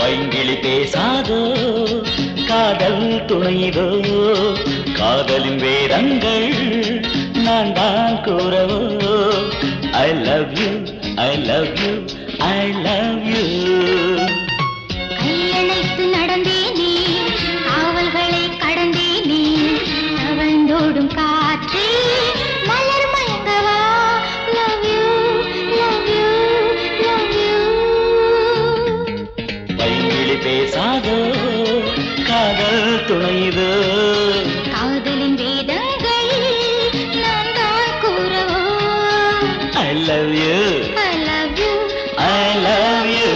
பைங்கிளி பேசாதோ காதல் துணைதோ காதலின் வேதங்கள் நான் தான் கூறவோ I love you I love you I love you கையணைத்து நடந்தேனே காவல்களை கடந்தேனே தவழ்ந்தோடும் காற்றே மலர் மயங்கவா love you love you love you பைங்கிளி பேசாதோ காதல் துணைதோ காதலின் வேதங்கள் நான் தான் கூறவோ I love you I love you I love you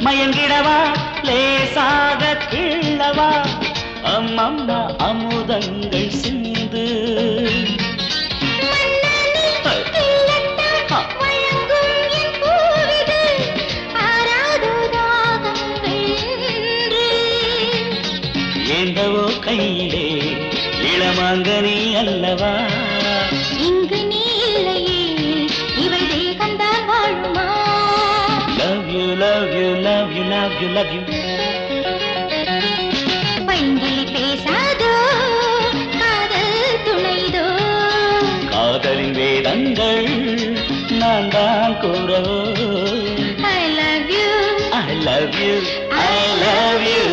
மயங்கிடவா லேசாக கிள்ளவா அம்மம்மா அமுதங்கள் சிந்து ஏந்தவோ கையிலே இளமாங்கனி அல்லவா இங்கு நீ இல்லையே இவள் தேகந்தான் வாழுமா love you love you love you love you love you பைங்கிளி பேசாதோ காதல் துணைதோ காதலின் வேதங்கள் நான் தான் கூறவோ I love you I love you I love you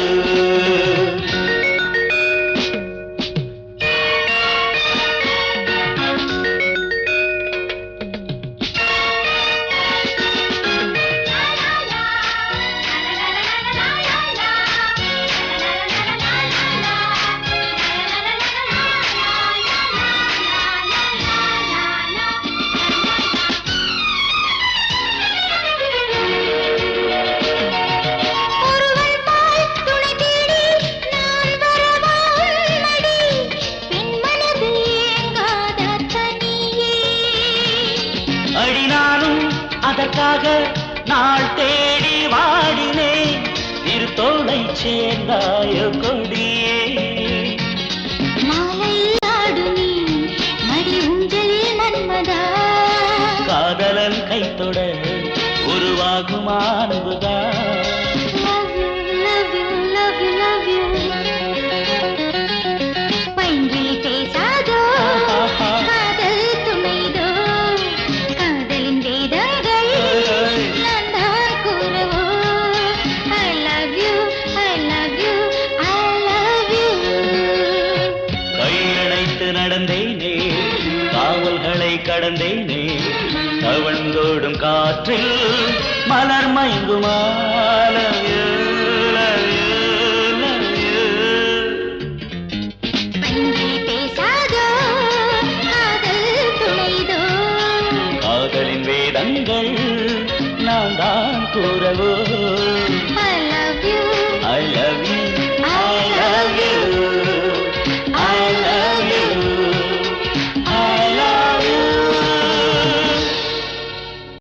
அடினாலும் அதற்காக நாள் தேடி வாடினேன் திருத்தோளை சேர்ந்தாய கொடியே மாலையாடு நீ மடி ஊஞ்சலில் மன்மதா காதலன் கைத்தொட உருவாகும் அன்புதான் love you love you love you love you பைங்கிளி பேசாதோ காதல் துணைதோ காதலின் வேதங்கள் நான் தான் கூறவோ I love you I love you I love you கையணைத்து நடந்தேனே காவல்களை கடந்தேனே தவழ்ந்தோடும் காற்றில் மலர் மயங்குமா love you love you love you பைங்கிளி பேசாதோ காதல் துணைதோ காதலின் வேதங்கள் நான் தான் கூறவோ